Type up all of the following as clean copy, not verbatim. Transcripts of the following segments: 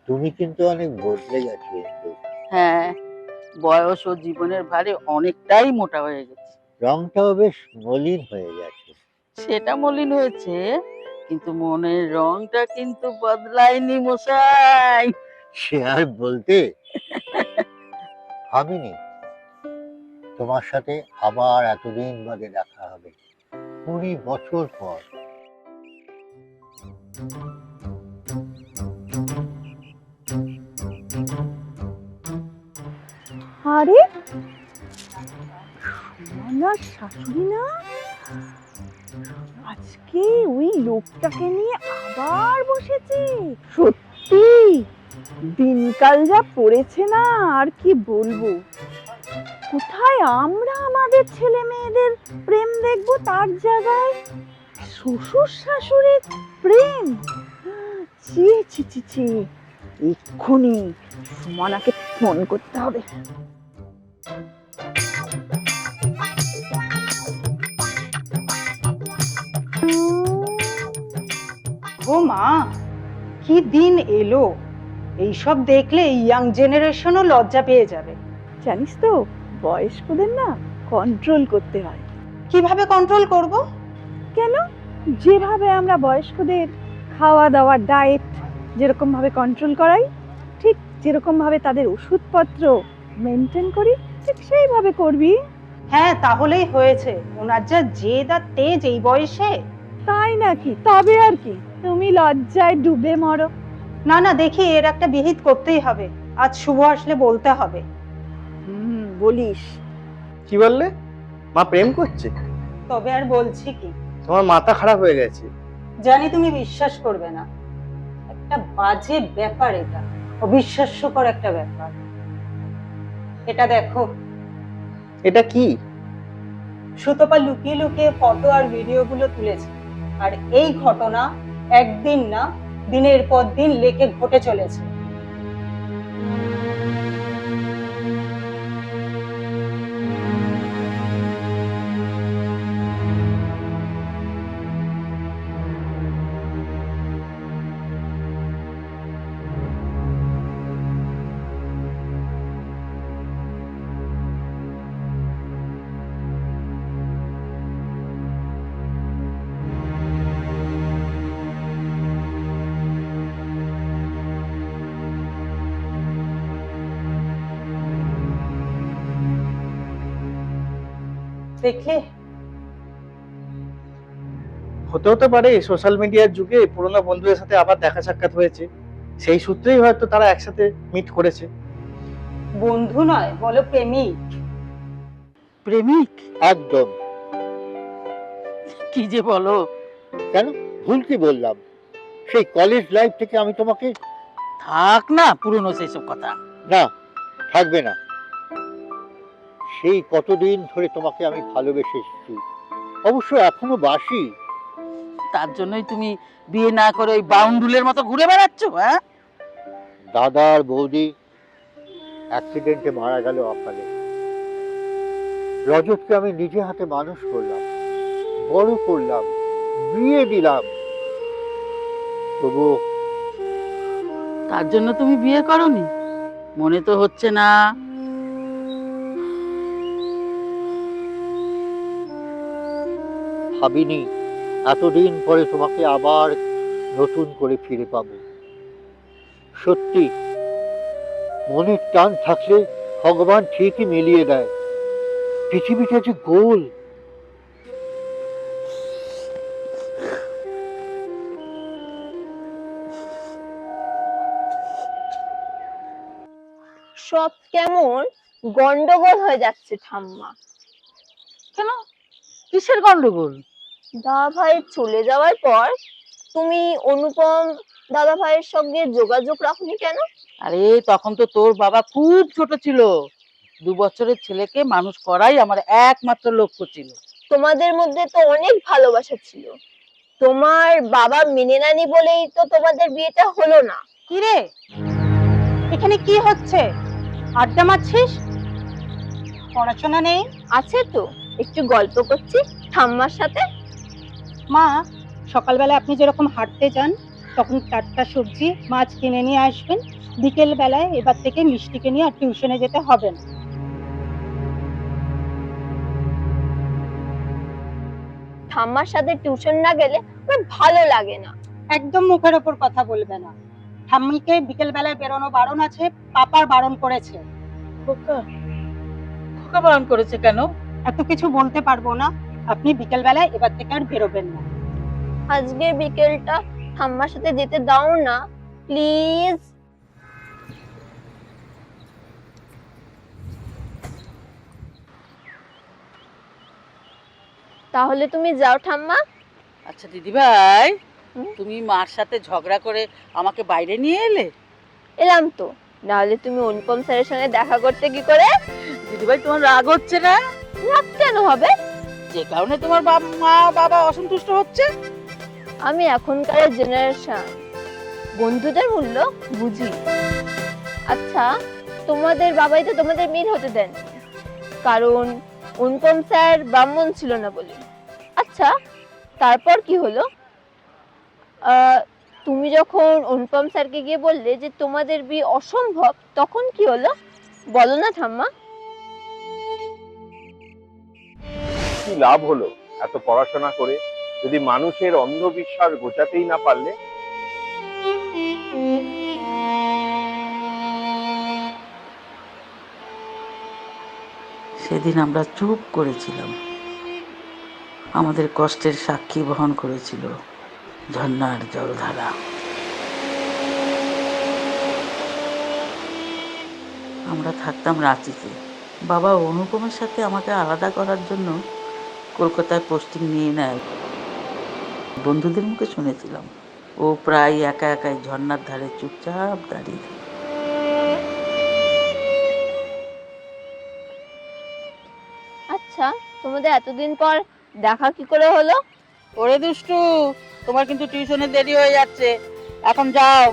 তুমি কিন্তু অনেক বদলে গেছো কিন্তু। হ্যাঁ, বয়স ও জীবনের ভারে অনেকটাই মোটা হয়ে গেছে। রংটাও বেশ মলিন হয়ে গেছে। সেটা মলিন হয়েছে, কিন্তু মনের রংটা কিন্তু বদলায়নি মশাই। সে আর বলতে, ভাবিনি তোমার সাথে আবার এতদিন বাদে দেখা হবে, 20 বছর পর। আরে সুমনার শাশুড়ি না, আজকে ওই লোকটাকে নিয়ে আবার বসেছে। সত্যি দিনকাল যা পড়েছে না, আর কি বলবো। কোথায় আমরা আমাদের ছেলে মেয়েদের প্রেম দেখবো, তার জায়গায় শ্বশুর শাশুড়ির প্রেম। ছি ছি ছি ছি, এক্ষুনি সুমনাকে ফোন করতে হবে। ও মা, কি দিন এলো! এইসব দেখলে ইয়াং জেনারেশনও লজ্জা পেয়ে যাবে। জানিস তো, বয়স্কদের না কন্ট্রোল করতে হয়। কিভাবে কন্ট্রোল করব? কেন? যেভাবে আমরা বয়স্কদের খাওয়া দাওয়া, ডায়েট যেরকম ভাবে কন্ট্রোল করাই, ঠিক যেরকম ভাবে তাদের ওষুধপত্র মেনটেন করি, ঠিক সেইভাবে করবি। হ্যাঁ, তাহলেই হয়েছে। ওনার যা জেদ আর তেজ এই বয়সে! তাই নাকি? তবে আর কি, তুমি লজ্জায় ডুবে মরো। না না, দেখি এর একটা বিহিত করতেই হবে। আজ শুভ আসলে বলতে হবে। বলিস? কি বললে? মা প্রেম করছে? তবে আর বলছি কি, তোমার মাথা খারাপ হয়ে গেছে। জানি তুমি বিশ্বাস করবে না, একটা বাজে ব্যাপার এটা, অবিশ্বাস্যকর একটা ব্যাপার। এটা দেখো। এটা কি? সুতপা লুকিয়ে লুকিয়ে ফটো আর ভিডিওগুলো তুলেছে, আর এই ঘটনা একদিন না, দিনের পর দিন লেখে ঘটে চলেছে। দেখলে? হতে পারে সোশ্যাল মিডিয়ার যুগে পুরোনো বন্ধুদের সাথে আবার দেখা সাক্ষাৎ হয়েছে, সেই সূত্রেই হয়তো তারা একসাথে মিট করেছে। বন্ধু নয়, বলো প্রেমিক। প্রেমিক? একদম। কি যে বলো! কেন, ভুল কি বললাম? সেই কলেজ লাইফ থেকে আমি তোমাকে। থাক না পুরনো সেসব কথা। না, থাকবে না। সেই কতদিন ধরে তোমাকে আমি ভালোবেসে এসেছি, অবশ্য এখনো বাসি। তার জন্যই তুমি বিয়ে না করে ওই বাউন্ডুলের মতো ঘুরে বেড়াচ্ছ? হ্যাঁ, দাদা আর বৌদি অ্যাক্সিডেন্টে মারা গেল অকালে। রজতকে আমি নিজে হাতে মানুষ করলাম, বড় করলাম, বিয়ে দিলাম, তবু তার জন্য তুমি বিয়ে করনি? মনে তো হচ্ছে না। ভাবিনি এতদিন পরে তোমাকে আবার নতুন করে ফিরে পাবো। সত্যি, মনের টান থাকলে ভগবান ঠিকই মিলিয়ে দেয়। পৃথিবীটা যে গোল। সব কেমন গন্ডগোল হয়ে যাচ্ছে ঠাম্মা। কেন? কিসের গন্ডগোল? দাদা ভাই চলে যাওয়ার পর তুমি অনুপম দাদা ভাইয়ের সঙ্গে যোগাযোগ রাখনি কেন? আরে তখন তো তোর বাবা খুব ছোট ছিল। 2 বছরের ছেলেকে মানুষ করাই আমার একমাত্র লক্ষ্য ছিল। তোমাদের মধ্যে তো অনেক ভালোবাসা ছিল, তোমার বাবা মেনে নেয়নি বলেই তো তোমাদের বিয়েটা হলো না। কি রে, এখানে কি হচ্ছে? আড্ডা মারছিস? পড়াশোনা নেই? আছে তো, একটু গল্প করছি ঠাম্মার সাথে। মা, সকালবেলা আপনি যেরকম হাঁটতে যান, তখন টাটকা সবজি মাছ কিনে নিয়ে আসবেন, বিকেল বেলায় এবার থেকে মিষ্টিকে নিয়ে আর টিউশনে যেতে হবে না। ঠাম্মার সাথে টিউশন না গেলে আমার ভালো লাগে না। একদম মুখের ওপর কথা বলবে না। ঠাম্মিকে বিকেল বেলায় বেরোনো বারণ আছে, পাপার বারণ করেছে। খোকা খোকা বারণ করেছে কেন? এত কিছু বলতে পারবো না, আপনি বিকেল বেলায় এবার থেকে আর বেরোবেন না। আজকের বিকেলটা ঠাম্মার সাথে যেতে দাও না প্লিজ। তাহলে তুমি যাও ঠাম্মা। আচ্ছা দিদিভাই, হুম? তুমি মার সাথে ঝগড়া করে আমাকে বাইরে নিয়ে এলে? এলাম তো, নাহলে তুমি অনুপম স্যারের সঙ্গে দেখা করতে কি করে? দিদিভাই তোমার রাগ হচ্ছে না? রাগ কেন হবে? যে কারণে তোমার মা বাবা অসন্তুষ্ট হচ্ছে। আমি এখনকার জেনারেশন, বন্ধুদের মূল্য বুঝি। আচ্ছা, তোমাদের বাবাই তো তোমাদের মিল হতে দেন, কারণ অনুপম স্যার ব্রাহ্মণ ছিল না বলে। আচ্ছা, তারপর কি হলো? তুমি যখন অনুপম স্যারকে গিয়ে বললে যে তোমাদের বিয়ে অসম্ভব, তখন কি হলো বলো না ঠাম্মা? কি লাভ হলো এত পড়াশোনা করে যদি মানুষের অন্ধবিশ্বাস গোছাতেই না পারলে? সেদিন আমরা চুপ করেছিলাম, আমাদের কষ্টের সাক্ষী বহন করেছিল ঝর্ণার জলধারা। আমরা থাকতাম রাঁচিতে। বাবা অনুপমের সাথে আমাকে আলাদা করার জন্য কলকাতায় পোস্টিং নিয়ে নেয়। বন্ধুদের মুখে শুনেছিলাম ও প্রায় একা একাই ঝর্ণার ধারে চুপচাপ দাঁড়িয়ে থাকে। আচ্ছা, তোমাদের এতদিন পর দেখা কি করে হলো? ওরে দুষ্টু, তোমার কিন্তু টিউশনে দেরি হয়ে যাচ্ছে, এখন যাও।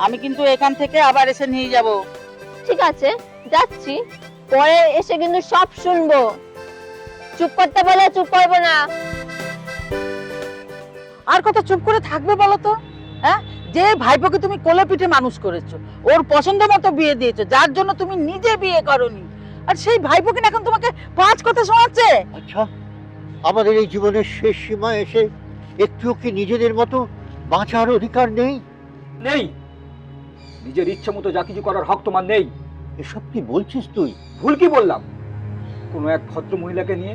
আমি কিন্তু এখান থেকে আবার এসে নিয়ে যাব। ঠিক আছে, যাচ্ছি, পরে এসে কিন্তু সব শুনবো। চুপ করতে বলে চুপ করবো না। আর কত চুপ করে থাকবে বলো তো? হ্যাঁ, যে ভাইপোকে তুমি কোলে পিঠে মানুষ করেছো, ওর পছন্দ মতো বিয়ে দিয়েছো, যার জন্য তুমি নিজে বিয়ে করনি, আর সেই ভাইপোকে এখন তোমাকে পাঁচ কথা শোনাচ্ছে। আচ্ছা, আমাদের এই জীবনের শেষ সীমায় এসে একটুও কি নিজেদের মতো বাঁচার অধিকার নেই? নেই, নিজের ইচ্ছে মতো যা কিছু করার হক তোমার নেই। এসব কি বলছিস তুই? ভুল কি বললাম? কোনো এক ভদ্র মহিলাকে নিয়ে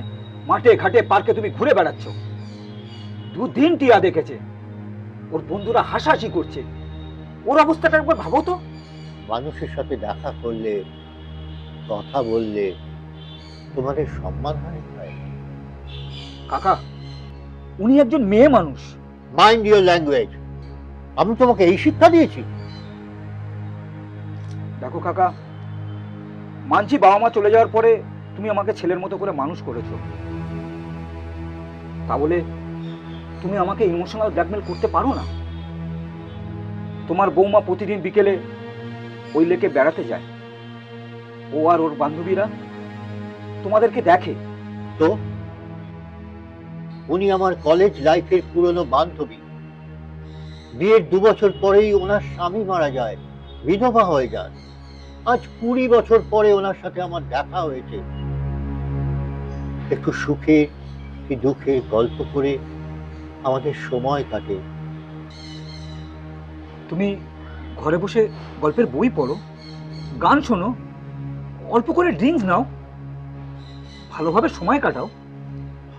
মাঠে ঘাটে পার্কে তুমি ঘুরে বেড়াচ্ছ, দুদিন টিয়া দেখেছে, ওর বন্ধুরা হাসাহাসি করছে, ওর অবস্থাটা একবার ভাবো তো। মানুষের সাথে দেখা করলে, কথা বললে তোমাদের সম্মান হানি হয়। কাকা, উনি একজন মেয়ে মানুষ। Mind your language. আমি তোমাকে এই শিক্ষা দিয়েছি? দেখো কাকা, মানছি বাবা মা চলে যাওয়ার পরে তুমি আমাকে ছেলের মতো করে মানুষ করেছো, তা বলে তুমি আমাকে ইমোশনাল ব্ল্যাকমেল করতে পারো না। তোমার বৌমা প্রতিদিন বিকেলে ওই লেকে বেড়াতে যায়, ও আর ওর বান্ধবীরা তোমাদেরকে দেখে। তো উনি আমার কলেজ লাইফের পুরনো বান্ধবী। বিয়ের 2 বছর পরেই ওনার স্বামী মারা যায়, বিধবা হয়ে যান। আজ 20 বছর পরে ওনার সাথে আমার দেখা হয়েছে। একটু সুখে কি দুঃখে গল্প করে আমাদের সময় কাটে। তুমি ঘরে বসে গল্পের বই পড়ো, গান শোনো, অল্প করে ড্রিঙ্কস নাও, ভালোভাবে সময় কাটাও।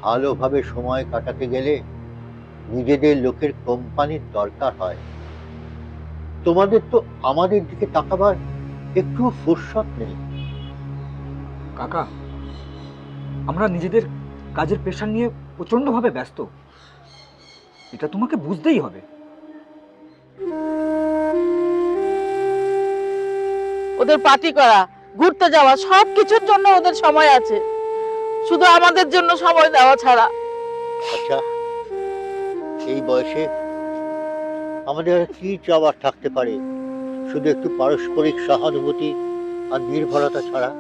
ভালোভাবে সময় কাটাতে গেলে নিজেদের লোকের কোম্পানির দরকার হয়। তোমাদের তো আমাদের দিকে তাকাবার একটু ফুরসত নেই। কাকা, আমরা নিজেদের কাজের প্রেশার নিয়ে প্রচন্ডভাবে ব্যস্ত, এটা তোমাকে বুঝতেই হবে। ওদের পার্টি করা, ঘুরতে যাওয়া, সবকিছুর জন্য ওদের সময় আছে, শুধু আমাদের জন্য সময় দেওয়া ছাড়া। আচ্ছা, এই বয়সে আমাদের আর কি চাওয়ার থাকতে পারে? শুধু একটু পারস্পরিক সহানুভূতি আর নির্ভরতা ছাড়া।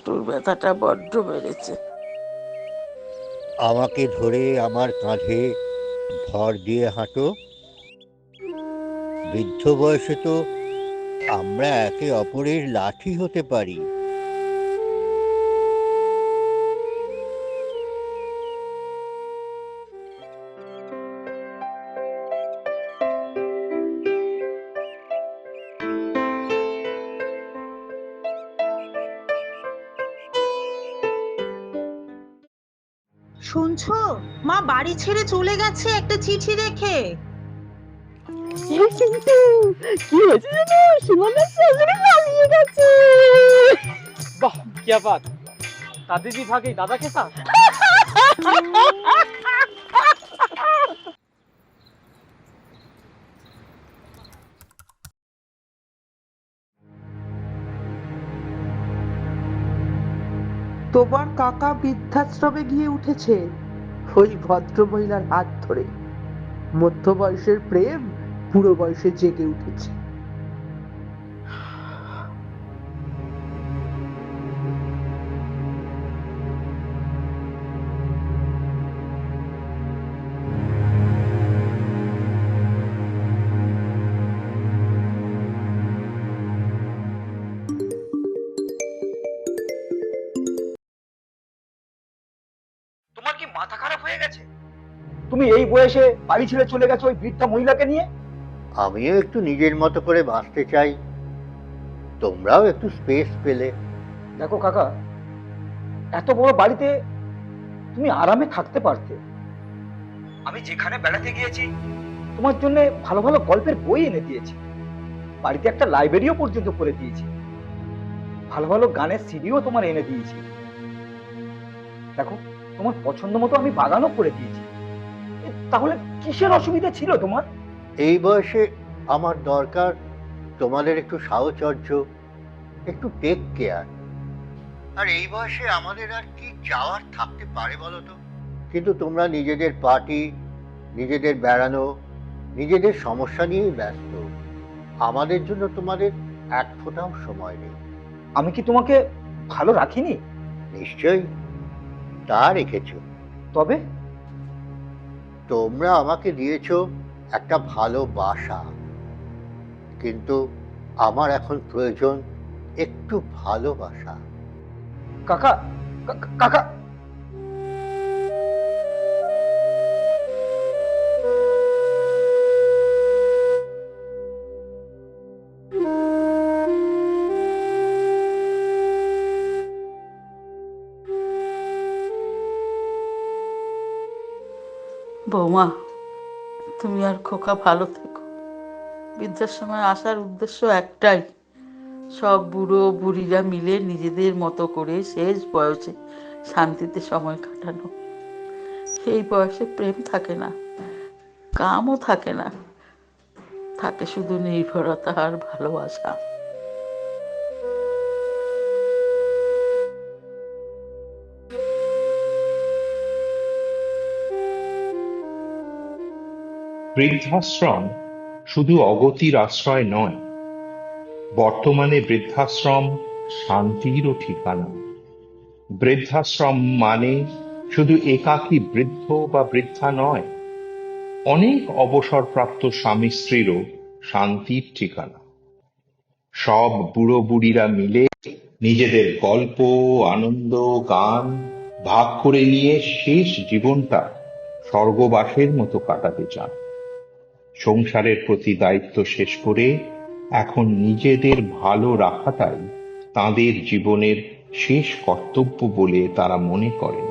হাঁটুর ব্যথাটা বড্ড বেড়েছে। আমাকে ধরে আমার কাঁধে ভর দিয়ে হাঁটো। বৃদ্ধ বয়সে তো আমরা একে অপরের লাঠি হতে পারি। শুনছো, মা বাড়ি ছেড়ে চলে গেছে একটা চিঠি রেখে। কিন্তু কি হয়েছে জানো, সুমনের শাশুড়ি পালিয়ে গেছে। বাহ, কি বাত! দাদি जी भागी दादा के साथ। তোমার কাকা বৃদ্ধাশ্রমে গিয়ে উঠেছে ওই ভদ্রমহিলার হাত ধরে। মধ্য বয়সের প্রেম বুড়ো বয়সে জেগে উঠেছে। তোমার কি মাথা খারাপ হয়ে গেছে? তুমি এই বয়সে বাড়ি ছেড়ে চলে গেছো ওই বৃদ্ধা মহিলাকে নিয়ে? আমিও একটু নিজের মতো করে বাঁচতে চাই, তোমরাও একটু স্পেস পেলে। দেখো কাকা, এত বড় বাড়িতে তুমি আরামে থাকতে পারতে। আমি যেখানে বেড়াতে গিয়েছি তোমার জন্য ভালো ভালো গল্পের বই এনে দিয়েছি, বাড়িতে একটা লাইব্রেরিও পর্যন্ত করে দিয়েছি, ভালো ভালো গানের সিডিও তোমার এনে দিয়েছি। দেখো, তোমার পছন্দ মতো আমি বাগানও করে দিয়েছি। তাহলে কিসের অসুবিধা ছিল তোমার? এই বয়সে আমার দরকার তোমাদের একটু সাহচর্য, একটু টেক কেয়ার। আর এই বয়সে আমাদের আর কি চাওয়ার থাকতে পারে বলো তো? কিন্তু তোমরা নিজেদের পার্টি, নিজেদের বেড়ানো, নিজেদের সমস্যা নিয়েই ব্যস্ত। আমাদের জন্য তোমাদের এক ফোঁটাও সময় নেই। আমি কি তোমাকে ভালো রাখিনি? নিশ্চয়ই তা রেখেছো। তবে তোমরা আমাকে দিয়েছো একটা ভালো বাসা, কিন্তু আমার এখন প্রয়োজন একটু ভালোবাসা। কাকা, কাকা, বৌমা, তুমি আর খোকা ভালো থেকো। বৃদ্ধাশ্রমে আসার উদ্দেশ্য একটাই, সব বুড়ো বুড়িরা মিলে নিজেদের মতো করে শেষ বয়সে শান্তিতে সময় কাটানো। এই বয়সে প্রেম থাকে না, কামও থাকে না, থাকে শুধু নির্ভরতা আর ভালোবাসা। বৃদ্ধাশ্রম শুধু অগতির আশ্রয় নয়, বর্তমানে বৃদ্ধাশ্রম শান্তিরও ঠিকানা। বৃদ্ধাশ্রম মানে শুধু একাকী বৃদ্ধ বা বৃদ্ধা নয়, অনেক অবসরপ্রাপ্ত স্বামী স্ত্রীরও শান্তির ঠিকানা। সব বুড়ো বুড়িরা মিলে নিজেদের গল্প, আনন্দ, গান ভাগ করে নিয়ে শেষ জীবনটা স্বর্গবাসের মতো কাটাতে চান। সংসারের প্রতি দায়িত্ব শেষ করে এখন নিজেদের ভালো রাখাটাই তাঁদের জীবনের শেষ কর্তব্য বলে তারা মনে করেন।